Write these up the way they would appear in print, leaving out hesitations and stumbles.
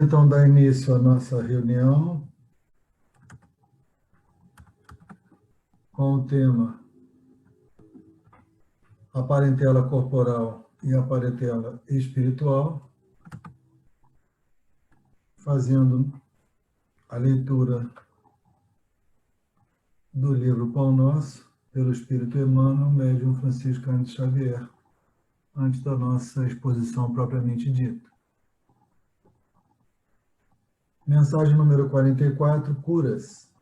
Então, dar início à nossa reunião com o tema a parentela corporal e a parentela espiritual, fazendo a leitura do livro Pão Nosso, pelo Espírito Emmanuel, médium Francisco Cândido Xavier, antes da nossa exposição propriamente dita. Mensagem número 44, curas.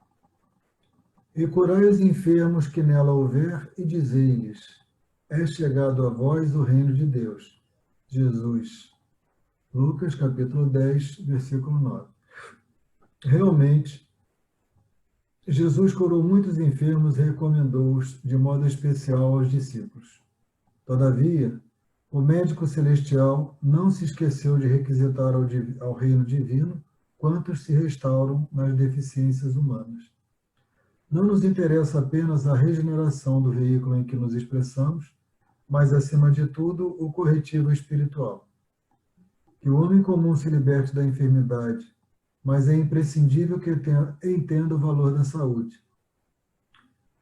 E curai os enfermos que nela houver, e dizei-lhes, é chegado a vós o reino de Deus. Jesus. Lucas, capítulo 10, versículo 9. Realmente, Jesus curou muitos enfermos e recomendou-os de modo especial aos discípulos. Todavia, o médico celestial não se esqueceu de requisitar ao reino divino quantos se restauram nas deficiências humanas. Não nos interessa apenas a regeneração do veículo em que nos expressamos, mas, acima de tudo, o corretivo espiritual. Que o homem comum se liberte da enfermidade, mas é imprescindível que entenda o valor da saúde.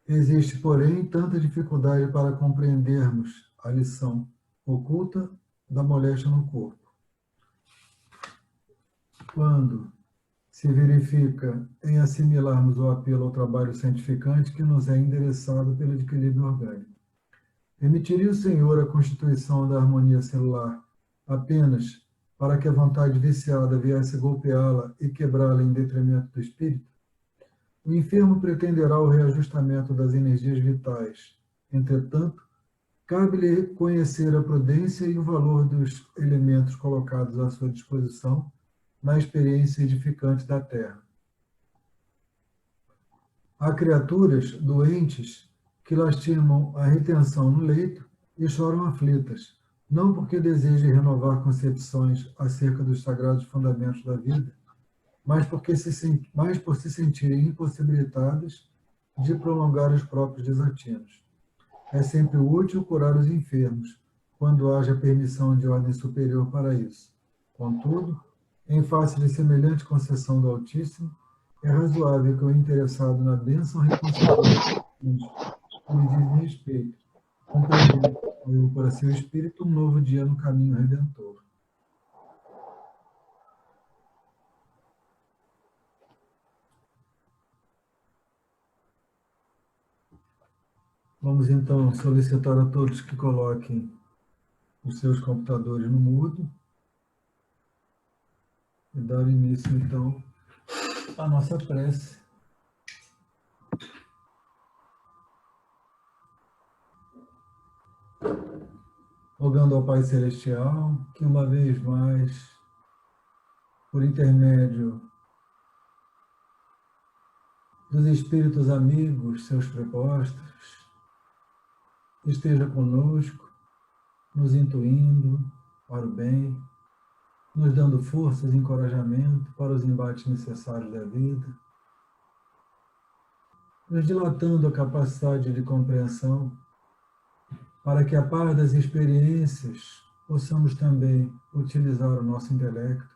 Existe, porém, tanta dificuldade para compreendermos a lição oculta da moléstia no corpo. Quando se verifica em assimilarmos o apelo ao trabalho santificante que nos é endereçado pelo equilíbrio orgânico. Permitiria o Senhor a constituição da harmonia celular apenas para que a vontade viciada viesse golpeá-la e quebrá-la em detrimento do espírito? O enfermo pretenderá o reajustamento das energias vitais. Entretanto, cabe-lhe conhecer a prudência e o valor dos elementos colocados à sua disposição na experiência edificante da Terra. Há criaturas doentes que lastimam a retenção no leito e choram aflitas, não porque desejem renovar concepções acerca dos sagrados fundamentos da vida, mas por se sentirem impossibilitadas de prolongar os próprios desatinos. É sempre útil curar os enfermos, quando haja permissão de ordem superior para isso. Contudo, em face de semelhante concessão do Altíssimo, é razoável que o interessado na bênção reconciliadora que lhe diz respeito, compreendendo para seu espírito um novo dia no caminho redentor. Vamos então solicitar a todos que coloquem os seus computadores no mudo e dar início então à nossa prece. Rogando ao Pai Celestial que uma vez mais, por intermédio dos espíritos amigos, seus prepostos, esteja conosco, nos intuindo para o bem, nos dando forças e encorajamento para os embates necessários da vida, nos dilatando a capacidade de compreensão, para que, a par das experiências, possamos também utilizar o nosso intelecto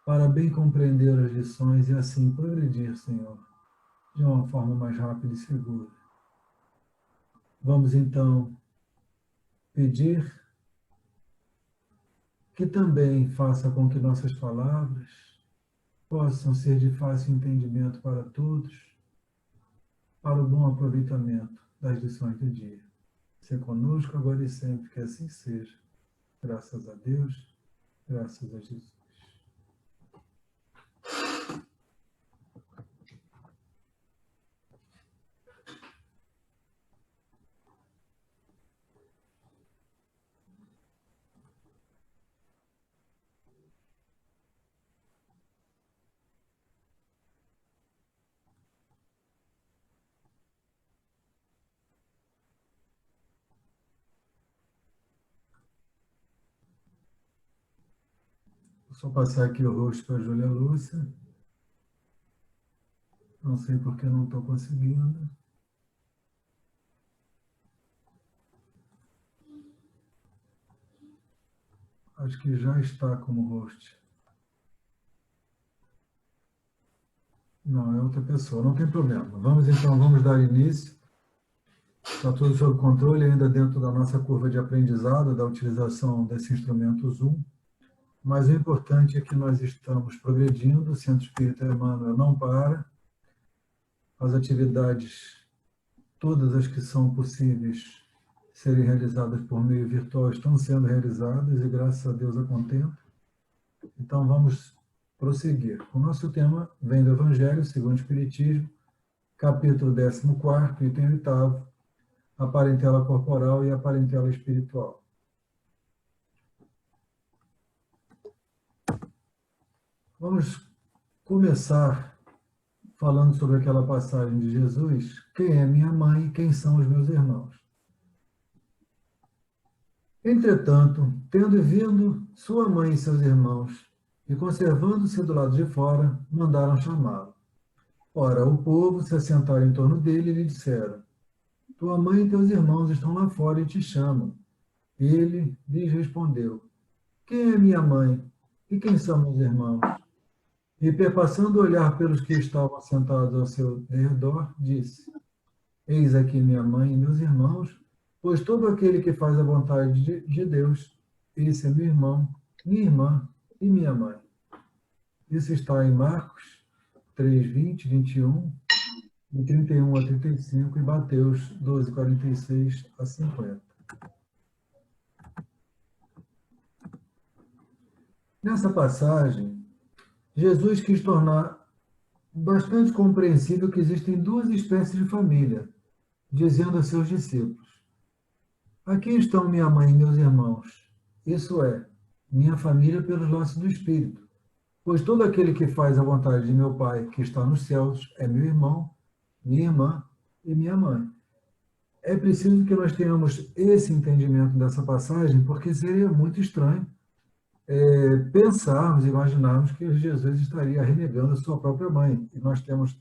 para bem compreender as lições e assim progredir, Senhor, de uma forma mais rápida e segura. Vamos então pedir que também faça com que nossas palavras possam ser de fácil entendimento para todos, para o bom aproveitamento das lições do dia. Ser conosco agora e sempre, que assim seja. Graças a Deus, graças a Jesus. Vou só passar aqui o rosto para a Júlia Lúcia. Não sei por que não estou conseguindo. Acho que já está como host. Não, é outra pessoa, não tem problema. Vamos dar início. Está tudo sob controle, ainda dentro da nossa curva de aprendizado, da utilização desse instrumento Zoom. Mas o importante é que nós estamos progredindo, o Centro Espírita Emmanuel não para, as atividades, todas as que são possíveis serem realizadas por meio virtual, estão sendo realizadas e, graças a Deus, a contento. Então, vamos prosseguir. O nosso tema vem do Evangelho segundo o Espiritismo, capítulo 14º, item 8º, a parentela corporal e a parentela espiritual. Vamos começar falando sobre aquela passagem de Jesus: quem é minha mãe e quem são os meus irmãos? Entretanto, tendo vindo sua mãe e seus irmãos, e conservando-se do lado de fora, mandaram chamá-lo. Ora, o povo se assentaram em torno dele e lhe disseram: tua mãe e teus irmãos estão lá fora e te chamam. Ele lhes respondeu: quem é minha mãe e quem são meus irmãos? E, perpassando o olhar pelos que estavam sentados ao seu redor, disse: eis aqui minha mãe e meus irmãos, pois todo aquele que faz a vontade de Deus, esse é meu irmão, minha irmã e minha mãe. Isso está em Marcos 3, 20, 21, de 31 a 35, e Mateus 12, 46 a 50. Nessa passagem, Jesus quis tornar bastante compreensível que existem duas espécies de família, dizendo a seus discípulos: aqui estão minha mãe e meus irmãos, isso é, minha família pelos laços do Espírito, pois todo aquele que faz a vontade de meu Pai, que está nos céus, é meu irmão, minha irmã e minha mãe. É preciso que nós tenhamos esse entendimento dessa passagem, porque seria muito estranho pensarmos, imaginarmos que Jesus estaria renegando a sua própria mãe. E nós temos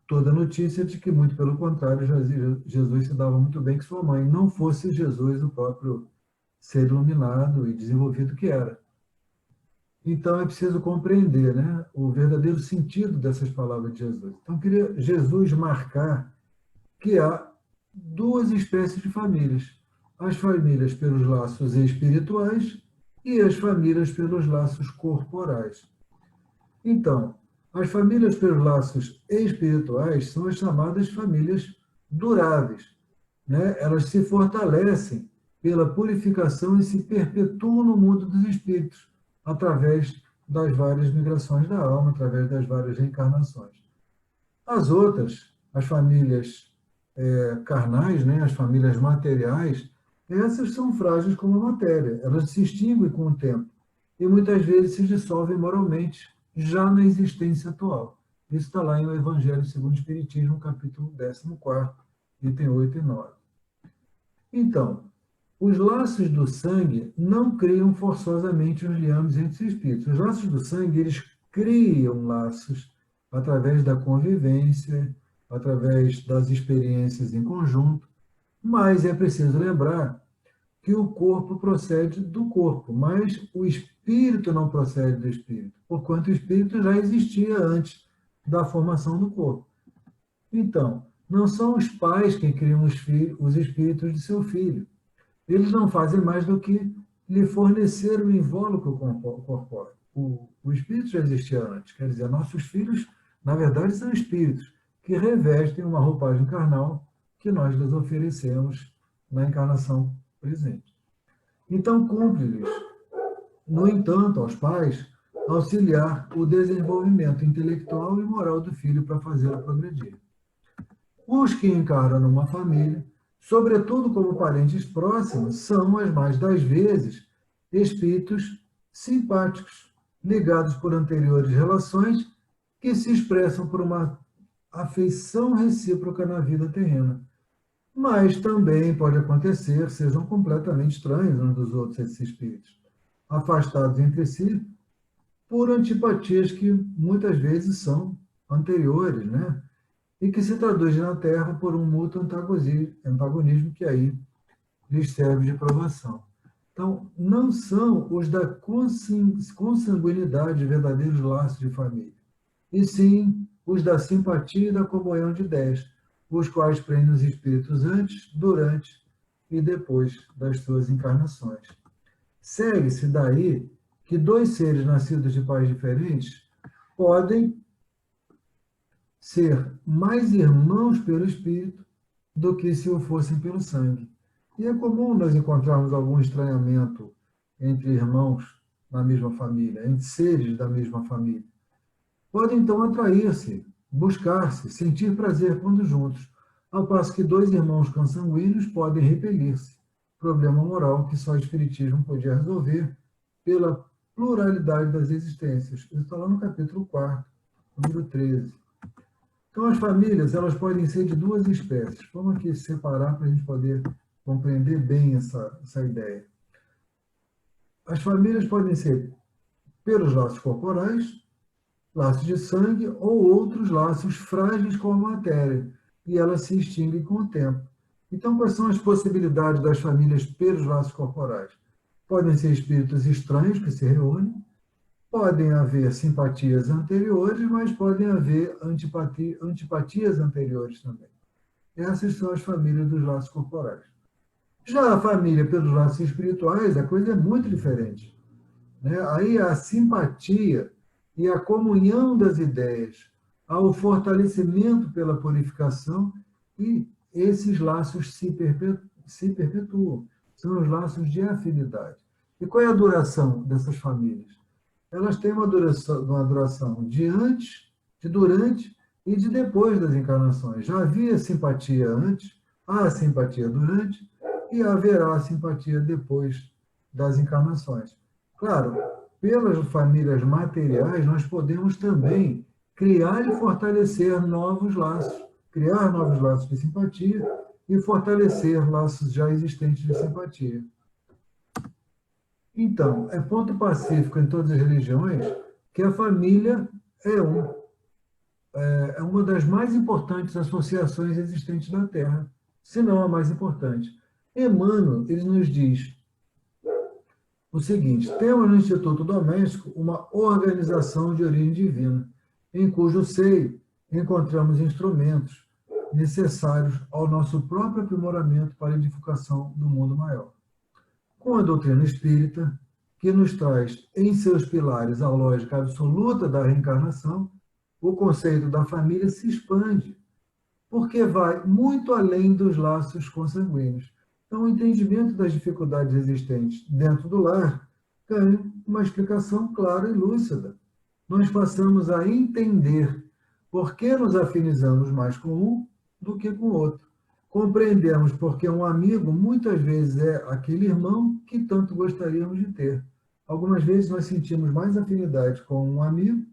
toda a notícia de que, muito pelo contrário, Jesus se dava muito bem que sua mãe não fosse Jesus, o próprio ser iluminado e desenvolvido que era. Então, é preciso compreender, né, o verdadeiro sentido dessas palavras de Jesus. Então, queria Jesus marcar que há duas espécies de famílias: as famílias pelos laços espirituais e as famílias pelos laços corporais. Então, as famílias pelos laços espirituais são as chamadas famílias duráveis, né? Elas se fortalecem pela purificação e se perpetuam no mundo dos espíritos, através das várias migrações da alma, através das várias reencarnações. As outras, as famílias carnais, né, as famílias materiais, essas são frágeis como a matéria, elas se extinguem com o tempo e muitas vezes se dissolvem moralmente, já na existência atual. Isso está lá em O Evangelho segundo o Espiritismo, capítulo 14º, item 8 e 9. Então, os laços do sangue não criam forçosamente os liames entre os espíritos. Os laços do sangue, eles criam laços através da convivência, através das experiências em conjunto, mas é preciso lembrar que o corpo procede do corpo, mas o espírito não procede do espírito, porquanto o espírito já existia antes da formação do corpo. Então, não são os pais que criam os espíritos de seu filho. Eles não fazem mais do que lhe fornecer o invólucro corpóreo. O espírito já existia antes, quer dizer, nossos filhos, na verdade, são espíritos que revestem uma roupagem carnal que nós lhes oferecemos na encarnação presente. Então, cumpre-lhes, no entanto, aos pais, auxiliar o desenvolvimento intelectual e moral do filho para fazê-lo progredir. Os que encarnam numa família, sobretudo como parentes próximos, são, as mais das vezes, espíritos simpáticos, ligados por anteriores relações, que se expressam por uma afeição recíproca na vida terrena. Mas também pode acontecer, sejam completamente estranhos uns dos outros esses espíritos, afastados entre si por antipatias que muitas vezes são anteriores, né? E que se traduzem na Terra por um mútuo antagonismo que aí lhes serve de provação. Então, não são os da consanguinidade verdadeiros laços de família. e sim os da simpatia e da comunhão de ideias, os quais prendem os espíritos antes, durante e depois das suas encarnações. Segue-se daí que dois seres nascidos de pais diferentes podem ser mais irmãos pelo espírito do que se o fossem pelo sangue. E é comum nós encontrarmos algum estranhamento entre irmãos na mesma família, entre seres da mesma família. Podem então atrair-se, buscar-se, sentir prazer quando juntos, ao passo que dois irmãos consanguíneos podem repelir-se. Problema moral que só o Espiritismo podia resolver pela pluralidade das existências. Isso está lá no capítulo 4, número 13. Então, as famílias, elas podem ser de duas espécies. Vamos aqui separar para a gente poder compreender bem essa ideia. As famílias podem ser pelos laços corporais, laços de sangue ou outros laços frágeis como a matéria, e elas se extinguem com o tempo. Então, quais são as possibilidades das famílias pelos laços corporais? Podem ser espíritos estranhos que se reúnem, podem haver simpatias anteriores, mas podem haver antipatias anteriores também. Essas são as famílias dos laços corporais. Já a família pelos laços espirituais, a coisa é muito diferente, né? Aí a simpatia e a comunhão das ideias, ao fortalecimento pela purificação, e esses laços se perpetuam. São os laços de afinidade. E qual é a duração dessas famílias? Elas têm uma duração de antes, de durante e de depois das encarnações. Já havia simpatia antes, há simpatia durante e haverá simpatia depois das encarnações. Claro, pelas famílias materiais, nós podemos também criar e fortalecer novos laços, criar novos laços de simpatia e fortalecer laços já existentes de simpatia. Então, é ponto pacífico em todas as religiões que a família é uma das mais importantes associações existentes na Terra, se não a mais importante. Emmanuel, ele nos diz o seguinte: temos no Instituto Doméstico uma organização de origem divina, em cujo seio encontramos instrumentos necessários ao nosso próprio aprimoramento para a edificação do mundo maior. Com a doutrina espírita, que nos traz em seus pilares a lógica absoluta da reencarnação, o conceito da família se expande, porque vai muito além dos laços consanguíneos. Então, o entendimento das dificuldades existentes dentro do lar ganha uma explicação clara e lúcida. Nós passamos a entender por que nos afinizamos mais com um do que com o outro. Compreendemos porque um amigo muitas vezes é aquele irmão que tanto gostaríamos de ter. Algumas vezes nós sentimos mais afinidade com um amigo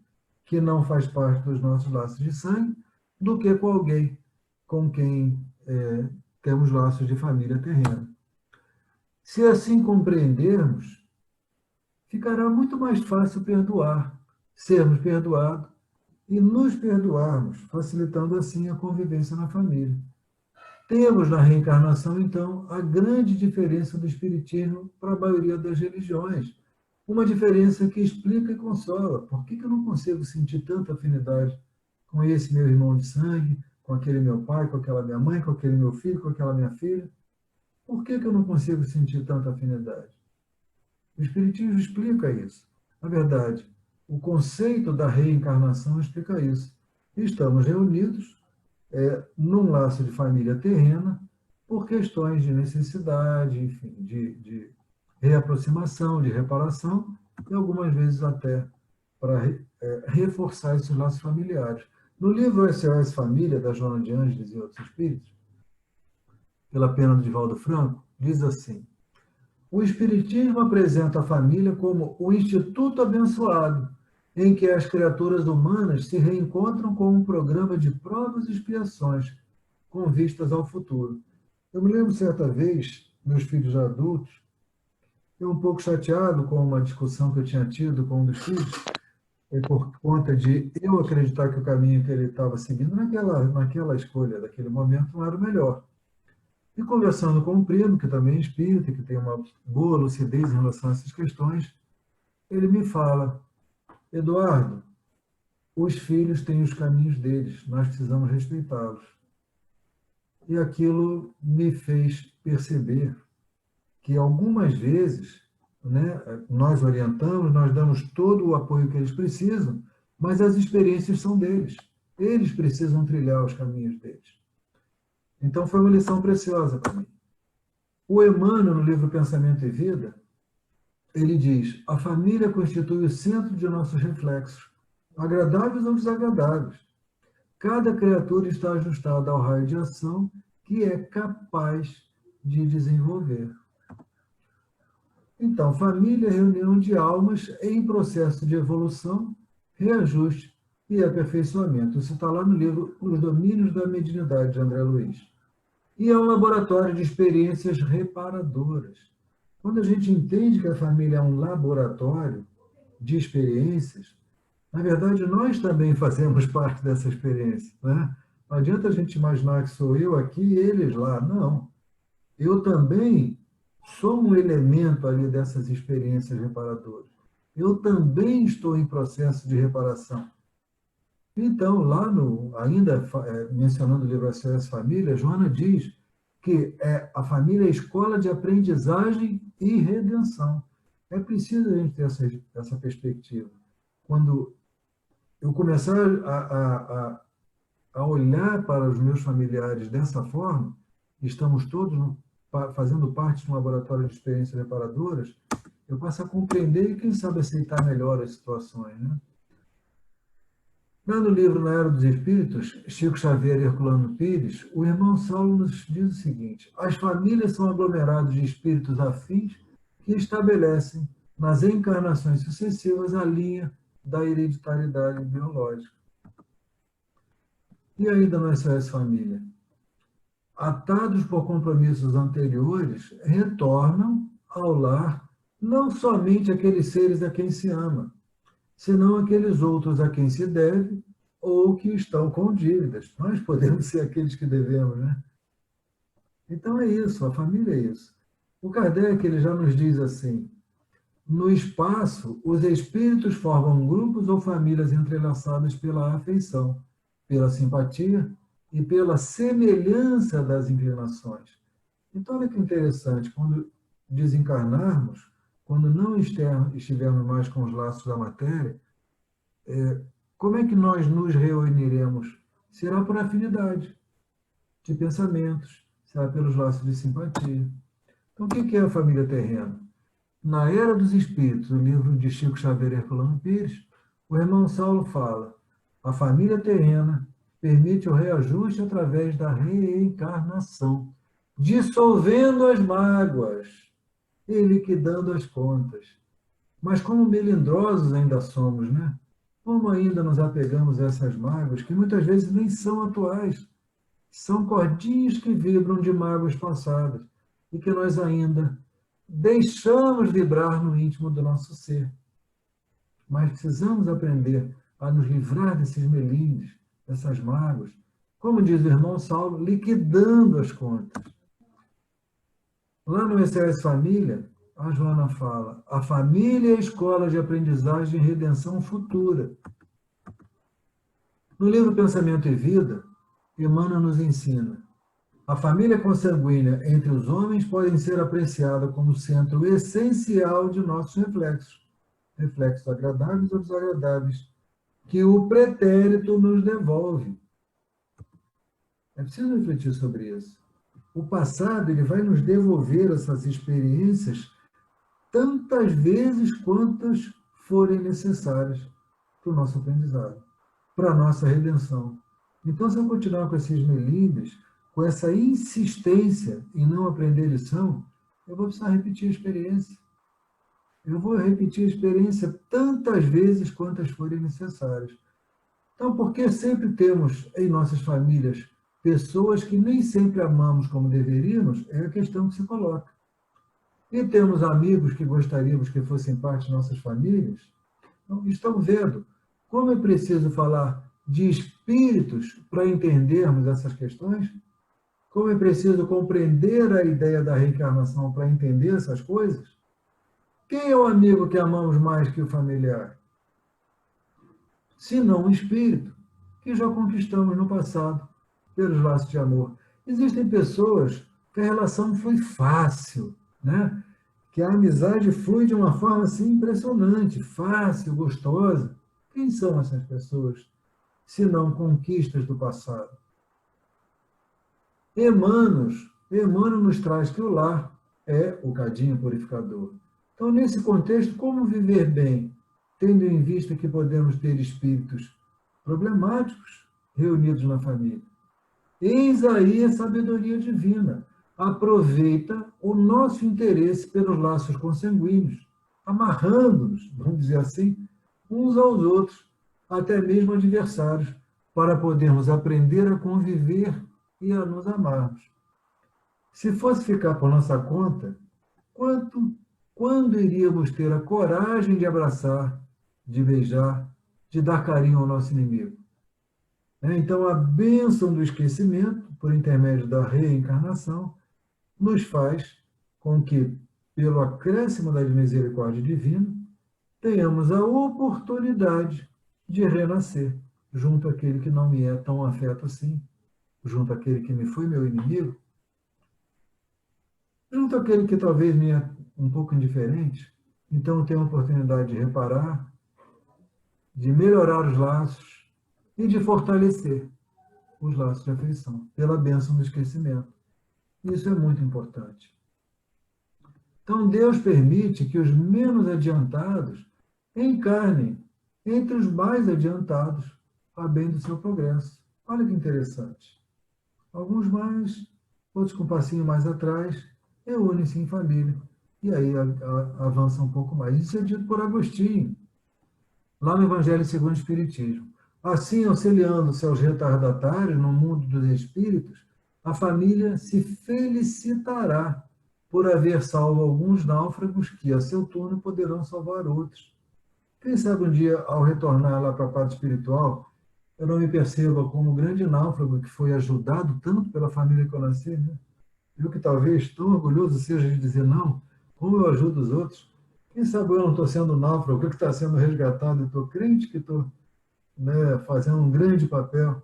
que não faz parte dos nossos laços de sangue do que com alguém com quem temos laços de família terrena. Se assim compreendermos, ficará muito mais fácil perdoar, sermos perdoados e nos perdoarmos, facilitando assim a convivência na família. Temos na reencarnação, então, a grande diferença do Espiritismo para a maioria das religiões. Uma diferença que explica e consola. Por que eu não consigo sentir tanta afinidade com esse meu irmão de sangue, com aquele meu pai, com aquela minha mãe, com aquele meu filho, com aquela minha filha? Por que eu não consigo sentir tanta afinidade? O Espiritismo explica isso. Na verdade, o conceito da reencarnação explica isso. Estamos reunidos num laço de família terrena por questões de necessidade, enfim, de reaproximação, de reparação e algumas vezes até para reforçar esses laços familiares. No livro SOS Família, da Joana de Ângeles e outros espíritos, pela pena do Divaldo Franco, diz assim: o Espiritismo apresenta a família como o instituto abençoado, em que as criaturas humanas se reencontram com um programa de provas e expiações, com vistas ao futuro. Eu me lembro certa vez, meus filhos já adultos, eu um pouco chateado com uma discussão que eu tinha tido com um dos filhos, por conta de eu acreditar que o caminho que ele estava seguindo naquela escolha, daquele momento, não era o melhor. E conversando com um primo, que também é espírita, que tem uma boa lucidez em relação a essas questões, ele me fala: Eduardo, os filhos têm os caminhos deles, nós precisamos respeitá-los. E aquilo me fez perceber que algumas vezes, né, nós orientamos, nós damos todo o apoio que eles precisam, mas as experiências são deles. Eles precisam trilhar os caminhos deles. Então foi uma lição preciosa para mim. O Emmanuel, no livro Pensamento e Vida, ele diz: a família constitui o centro de nossos reflexos, agradáveis ou desagradáveis. Cada criatura está ajustada ao raio de ação que é capaz de desenvolver. Então, família é reunião de almas em processo de evolução, reajuste e aperfeiçoamento. Isso está lá no livro Os Domínios da Mediunidade, de André Luiz. E é um laboratório de experiências reparadoras. Quando a gente entende que a família é um laboratório de experiências, na verdade, nós também fazemos parte dessa experiência, né? Não adianta a gente imaginar que sou eu aqui e eles lá. Não. Eu também sou um elemento ali dessas experiências reparadoras. Eu também estou em processo de reparação. Então, lá ainda mencionando o livro SOS Família, Joana diz que a família é a escola de aprendizagem e redenção. É preciso a gente ter essa perspectiva. Quando eu começar a olhar para os meus familiares dessa forma, estamos todos fazendo parte de um laboratório de experiências reparadoras, eu passo a compreender e, quem sabe, aceitar melhor as situações, né? Lá no livro Na Era dos Espíritos, Chico Xavier e Herculano Pires, o irmão Saulo nos diz o seguinte: as famílias são aglomerados de espíritos afins que estabelecem, nas encarnações sucessivas, a linha da hereditariedade biológica. E ainda no SOS Família, atados por compromissos anteriores, retornam ao lar não somente aqueles seres a quem se ama, senão aqueles outros a quem se deve ou que estão com dívidas. Nós podemos ser aqueles que devemos, né? Então é isso, a família é isso. O Kardec, ele já nos diz assim: no espaço, os espíritos formam grupos ou famílias entrelaçadas pela afeição, pela simpatia e pela semelhança das inclinações. Então, olha que interessante, quando desencarnarmos, quando não estivermos mais com os laços da matéria, como é que nós nos reuniremos? Será por afinidade de pensamentos, será pelos laços de simpatia. Então, o que é a família terrena? Na Era dos Espíritos, o livro de Chico Xavier e Herculano Pires, o irmão Saulo fala: a família terrena permite o reajuste através da reencarnação, dissolvendo as mágoas e liquidando as contas. Mas como melindrosos ainda somos, né? Como ainda nos apegamos a essas mágoas, que muitas vezes nem são atuais, são cordinhas que vibram de mágoas passadas e que nós ainda deixamos vibrar no íntimo do nosso ser. Mas precisamos aprender a nos livrar desses melindres, dessas mágoas, como diz o irmão Saulo, liquidando as contas. Lá no SOS Família, a Joana fala: a família é a escola de aprendizagem e redenção futura. No livro Pensamento e Vida, Emmanuel nos ensina: a família consanguínea entre os homens pode ser apreciada como centro essencial de nossos reflexos, reflexos agradáveis ou desagradáveis, que o pretérito nos devolve. É preciso refletir sobre isso. O passado, ele vai nos devolver essas experiências tantas vezes quantas forem necessárias para o nosso aprendizado, para a nossa redenção. Então, se eu continuar com esses melindres, com essa insistência em não aprender lição, eu vou precisar repetir a experiência. Eu vou repetir a experiência tantas vezes quantas forem necessárias. Então, porque sempre temos em nossas famílias pessoas que nem sempre amamos como deveríamos, é a questão que se coloca. E temos amigos que gostaríamos que fossem parte de nossas famílias, então, estão vendo como é preciso falar de espíritos para entendermos essas questões? Como é preciso compreender a ideia da reencarnação para entender essas coisas? Quem é o amigo que amamos mais que o familiar? senão um espírito que já conquistamos no passado pelos laços de amor. Existem pessoas que a relação flui fácil, né? Que a amizade flui de uma forma assim impressionante, fácil, gostosa. Quem são essas pessoas, se não conquistas do passado? Emmanuel nos traz que o lar é o cadinho purificador. Então, nesse contexto, como viver bem, tendo em vista que podemos ter espíritos problemáticos reunidos na família? Eis aí a sabedoria divina. Aproveita o nosso interesse pelos laços consanguíneos, amarrando-nos, vamos dizer assim, uns aos outros, até mesmo adversários, para podermos aprender a conviver e a nos amarmos. Se fosse ficar por nossa conta, quando iríamos ter a coragem de abraçar, de beijar, de dar carinho ao nosso inimigo? Então, a bênção do esquecimento, por intermédio da reencarnação, nos faz com que, pelo acréscimo da misericórdia divina, tenhamos a oportunidade de renascer junto àquele que não me é tão afeto assim, junto àquele que me foi meu inimigo, junto àquele que talvez me é um pouco indiferente. Então, eu tenho a oportunidade de reparar, de melhorar os laços e de fortalecer os laços de afeição, pela bênção do esquecimento. Isso é muito importante. Então, Deus permite que os menos adiantados encarnem entre os mais adiantados, a bem do seu progresso. Olha que interessante. Alguns mais, outros com um passinho mais atrás, reúnem-se em família. E aí avança um pouco mais. Isso é dito por Agostinho, lá no Evangelho segundo o Espiritismo. Assim, auxiliando-se aos retardatários no mundo dos espíritos, a família se felicitará por haver salvo alguns náufragos que, a seu turno, poderão salvar outros. Quem sabe um dia, ao retornar lá para a parte espiritual, eu não me perceba como grande náufrago que foi ajudado tanto pela família que eu nasci, né? Eu que talvez tão orgulhoso seja de dizer, não, como eu ajudo os outros. Quem sabe eu não estou sendo náufrago, eu que está sendo resgatado, eu estou crente que estou, né, fazendo um grande papel.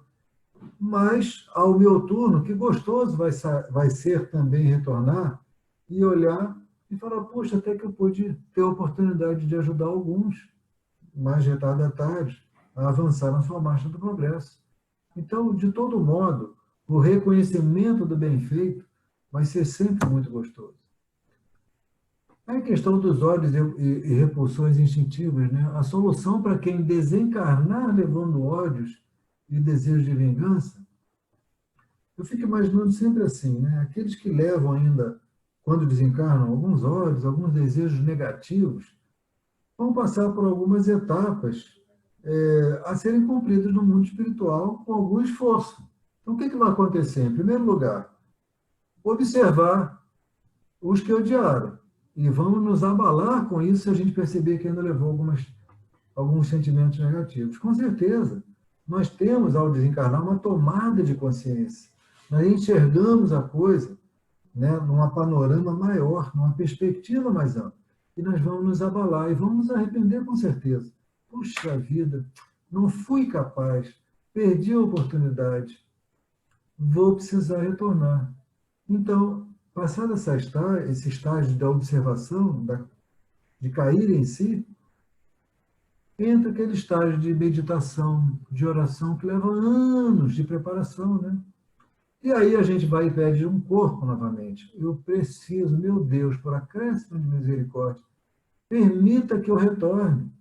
Mas, ao meu turno, que gostoso vai ser também retornar e olhar e falar, poxa, até que eu pude ter a oportunidade de ajudar alguns mais retardatários a avançar na sua marcha do progresso. Então, de todo modo, o reconhecimento do bem feito vai ser sempre muito gostoso. A questão dos ódios e repulsões instintivas, né? A solução para quem desencarnar levando ódios e desejos de vingança, eu fico imaginando sempre assim, né? Aqueles que levam ainda, quando desencarnam, alguns ódios, alguns desejos negativos, vão passar por algumas etapas a serem cumpridas no mundo espiritual com algum esforço. Então, o que vai acontecer? Em primeiro lugar, observar os que odiaram. E vamos nos abalar com isso se a gente perceber que ainda levou alguns sentimentos negativos. Com certeza, nós temos, ao desencarnar, uma tomada de consciência. Nós enxergamos a coisa, né, num panorama maior, numa perspectiva mais ampla. E nós vamos nos abalar e vamos nos arrepender com certeza. Puxa vida, não fui capaz, perdi a oportunidade, vou precisar retornar. Então, passado esse estágio da observação, de cair em si, entra aquele estágio de meditação, de oração, que leva anos de preparação, né? E aí a gente vai e pede um corpo novamente. Eu preciso, meu Deus, por acréscimo de misericórdia, permita que eu retorne.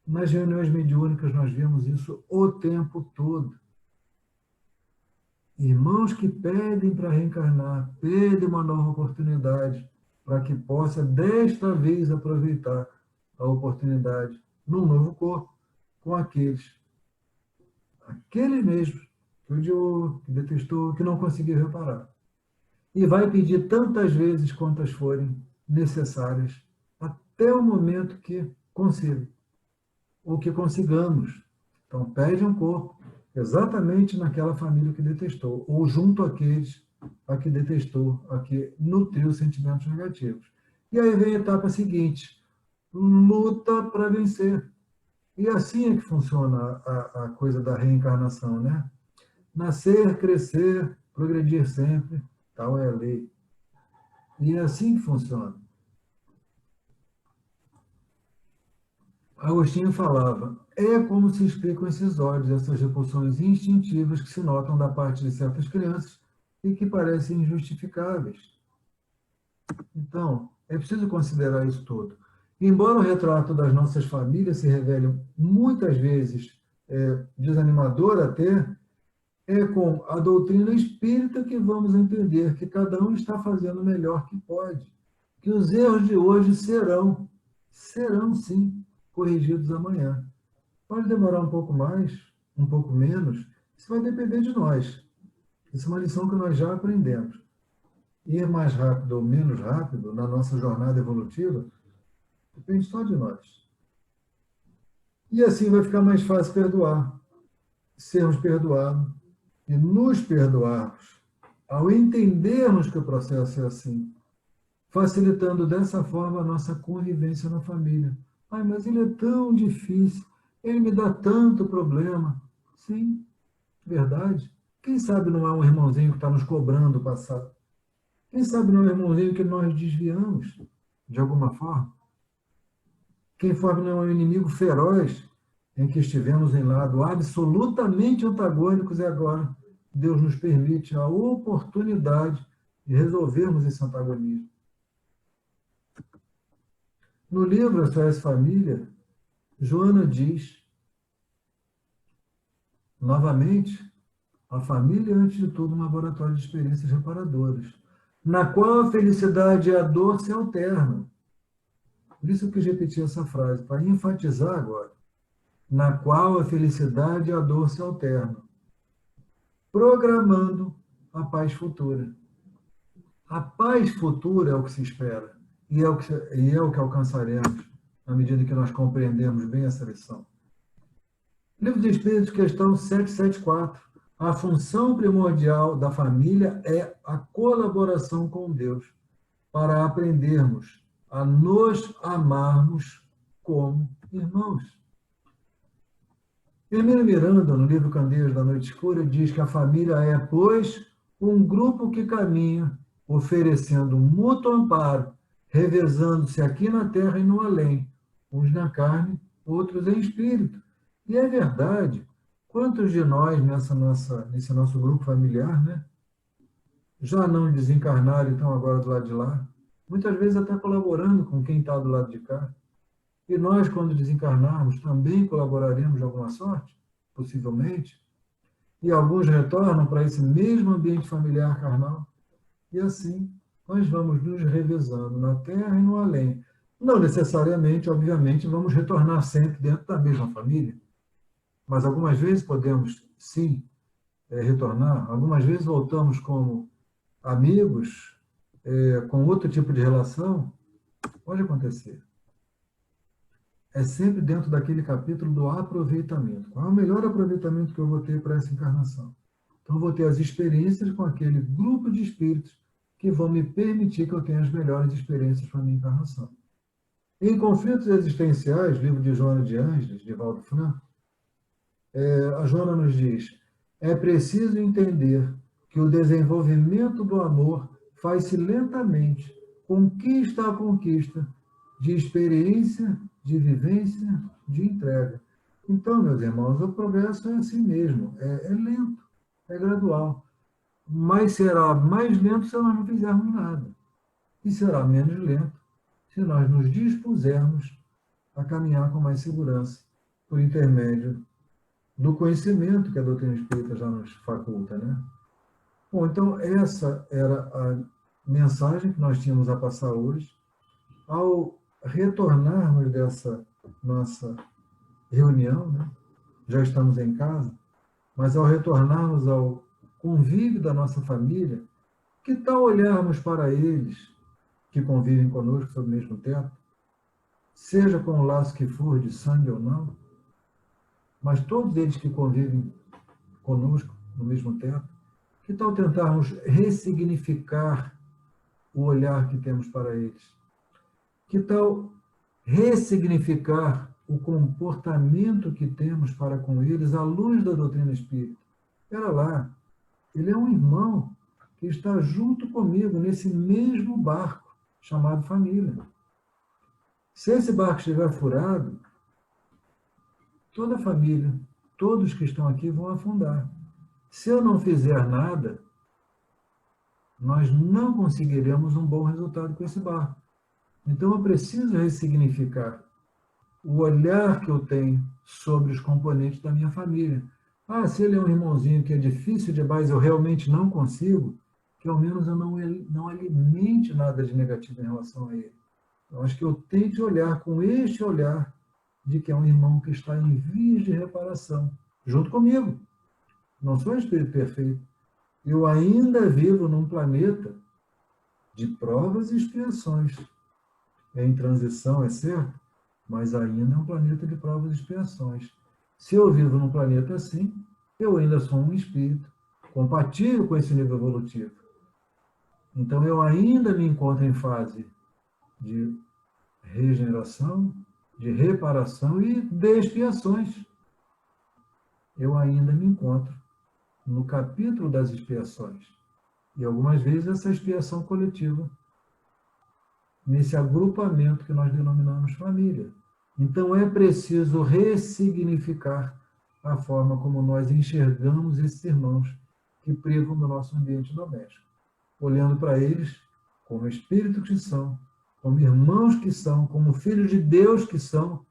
Nas reuniões mediúnicas nós vemos isso o tempo todo. Irmãos que pedem para reencarnar, pedem uma nova oportunidade, para que possa desta vez aproveitar a oportunidade num novo corpo, com aqueles mesmos que odiou, que detestou, que não conseguiu reparar. E vai pedir tantas vezes quantas forem necessárias, até o momento que consiga, ou que consigamos. Então, pede um corpo exatamente naquela família que detestou, ou junto àqueles a que detestou, a que nutriu sentimentos negativos. E aí vem a etapa seguinte, luta para vencer. E assim é que funciona a coisa da reencarnação, né? Nascer, crescer, progredir sempre, tal é a lei. E é assim que funciona. Agostinho falava, é como se explicam esses ódios, essas repulsões instintivas que se notam da parte de certas crianças e que parecem injustificáveis. Então, é preciso considerar isso tudo. Embora o retrato das nossas famílias se revele muitas vezes desanimador até, é com a doutrina espírita que vamos entender que cada um está fazendo o melhor que pode, que os erros de hoje serão sim, corrigidos amanhã. Pode demorar um pouco mais, um pouco menos, isso vai depender de nós. Isso é uma lição que nós já aprendemos. Ir mais rápido ou menos rápido na nossa jornada evolutiva depende só de nós. E assim vai ficar mais fácil perdoar, sermos perdoados e nos perdoarmos, ao entendermos que o processo é assim, facilitando dessa forma a nossa convivência na família. Ai, mas ele é tão difícil, ele me dá tanto problema. Sim, verdade. Quem sabe não é um irmãozinho que está nos cobrando o passado? Quem sabe não é um irmãozinho que nós desviamos, de alguma forma? Quem sabe não é um inimigo feroz em que estivemos em lado absolutamente antagônicos e agora Deus nos permite a oportunidade de resolvermos esse antagonismo. No livro SOS Família, Joana diz, novamente, a família é, antes de tudo, um laboratório de experiências reparadoras, na qual a felicidade e a dor se alternam. Por isso eu quis repetir essa frase, para enfatizar agora. Na qual a felicidade e a dor se alternam, programando a paz futura. A paz futura é o que se espera, e é o que alcançaremos, na medida que nós compreendemos bem essa lição. Livro dos Espíritos, questão 774. A função primordial da família é a colaboração com Deus, para aprendermos a nos amarmos como irmãos. Hermínio Miranda, no livro Candeias da Noite Escura, diz que a família é, pois, um grupo que caminha, oferecendo mútuo amparo, revezando-se aqui na terra e no além, uns na carne, outros em espírito. E é verdade. Quantos de nós, nesse nosso grupo familiar, né, já não desencarnaram e estão agora do lado de lá? Muitas vezes até colaborando com quem está do lado de cá. E nós, quando desencarnarmos, também colaboraremos de alguma sorte, possivelmente, e alguns retornam para esse mesmo ambiente familiar carnal, e assim nós vamos nos revezando na Terra e no além. Não necessariamente, obviamente, vamos retornar sempre dentro da mesma família, mas algumas vezes podemos, sim, retornar, algumas vezes voltamos como amigos, com outro tipo de relação, pode acontecer. É sempre dentro daquele capítulo do aproveitamento. Qual é o melhor aproveitamento que eu vou ter para essa encarnação? Então, eu vou ter as experiências com aquele grupo de espíritos que vão me permitir que eu tenha as melhores experiências para a minha encarnação. Em Conflitos Existenciais, livro de Joana de Ângeles, de Valdo Franco, a Joana nos diz, é preciso entender que o desenvolvimento do amor faz-se lentamente, conquista a conquista, de experiência, de vivência, de entrega. Então, meus irmãos, o progresso é assim mesmo, é lento, é gradual. Mas será mais lento se nós não fizermos nada. E será menos lento se nós nos dispusermos a caminhar com mais segurança, por intermédio do conhecimento que a doutrina espírita já nos faculta, né? Bom, então essa era a mensagem que nós tínhamos a passar hoje. Ao retornarmos dessa nossa reunião, né? Já estamos em casa, mas ao retornarmos ao convívio da nossa família, que tal olharmos para eles que convivem conosco sob o mesmo teto, seja com o laço que for, de sangue ou não, mas todos eles que convivem conosco no mesmo teto, que tal tentarmos ressignificar o olhar que temos para eles? Que tal ressignificar o comportamento que temos para com eles à luz da doutrina espírita. Espera lá, ele é um irmão que está junto comigo nesse mesmo barco chamado família. Se esse barco estiver furado, toda a família, todos que estão aqui vão afundar. Se eu não fizer nada, nós não conseguiremos um bom resultado com esse barco. Então eu preciso ressignificar o olhar que eu tenho sobre os componentes da minha família. Ah, se ele é um irmãozinho que é difícil demais, eu realmente não consigo, que ao menos eu não alimente nada de negativo em relação a ele. Eu acho que eu tenho que olhar com este olhar de que é um irmão que está em vias de reparação, junto comigo. Não sou um espírito perfeito. Eu ainda vivo num planeta de provas e expiações. É em transição, é certo? Mas ainda é um planeta de provas e expiações. Se eu vivo num planeta assim, eu ainda sou um espírito compatível com esse nível evolutivo. Então eu ainda me encontro em fase de regeneração, de reparação e de expiações. Eu ainda me encontro no capítulo das expiações. E algumas vezes essa expiação coletiva, nesse agrupamento que nós denominamos família. Então é preciso ressignificar a forma como nós enxergamos esses irmãos que privam do nosso ambiente doméstico, olhando para eles como espíritos que são, como irmãos que são, como filhos de Deus que são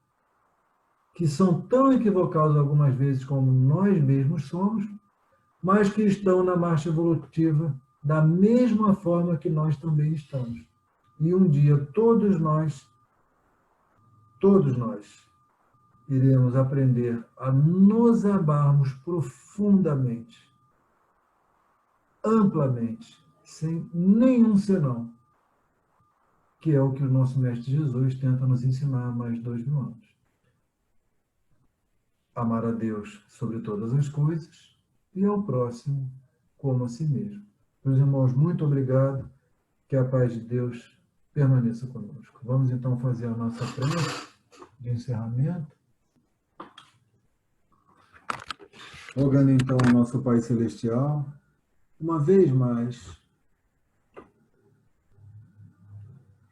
tão equivocados algumas vezes como nós mesmos somos, mas que estão na marcha evolutiva da mesma forma que nós também estamos. E um dia todos nós, iremos aprender a nos amarmos profundamente, amplamente, sem nenhum senão, que é o que o nosso Mestre Jesus tenta nos ensinar há mais de 2000 anos. Amar a Deus sobre todas as coisas e ao próximo como a si mesmo. Meus irmãos, muito obrigado. Que a paz de Deus permaneça conosco. Vamos então fazer a nossa prece de encerramento. Rogando então ao nosso Pai Celestial, uma vez mais,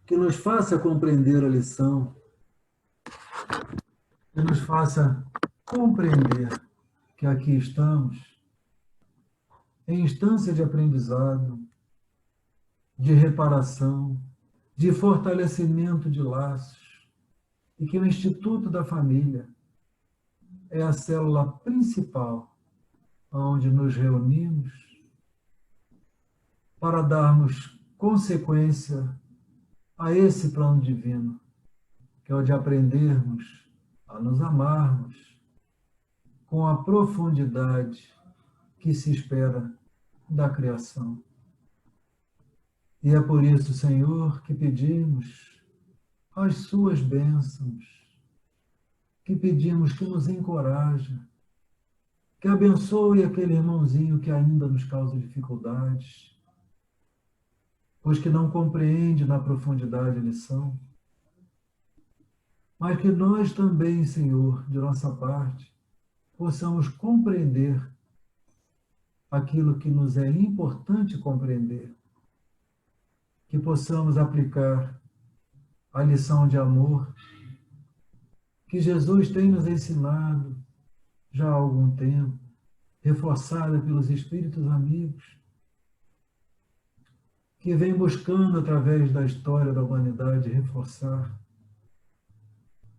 que nos faça compreender a lição, que nos faça compreender que aqui estamos em instância de aprendizado, de reparação, de fortalecimento de laços, e que o Instituto da Família é a célula principal onde nos reunimos para darmos consequência a esse plano divino, que é o de aprendermos a nos amarmos com a profundidade que se espera da criação. E é por isso, Senhor, que pedimos as suas bênçãos, que pedimos que nos encoraje, que abençoe aquele irmãozinho que ainda nos causa dificuldades, pois que não compreende na profundidade a lição, mas que nós também, Senhor, de nossa parte, possamos compreender aquilo que nos é importante compreender, que possamos aplicar a lição de amor que Jesus tem nos ensinado já há algum tempo, reforçada pelos espíritos amigos, que vem buscando, através da história da humanidade, reforçar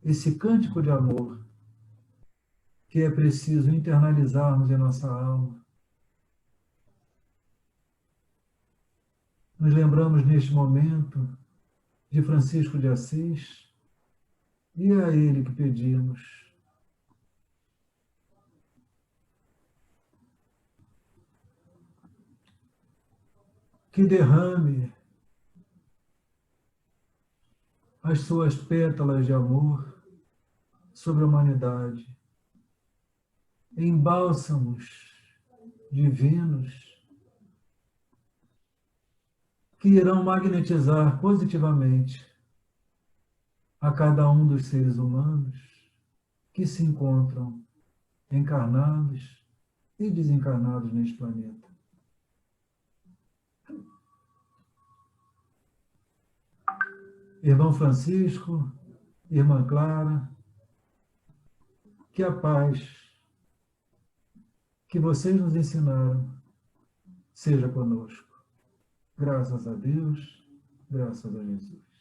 esse cântico de amor que é preciso internalizarmos em nossa alma. Nos lembramos neste momento de Francisco de Assis, e é a ele que pedimos que derrame as suas pétalas de amor sobre a humanidade, em bálsamos divinos que irão magnetizar positivamente a cada um dos seres humanos, que se encontram encarnados e desencarnados neste planeta. Irmão Francisco, Irmã Clara, que a paz que vocês nos ensinaram seja conosco. Graças a Deus, graças a Jesus.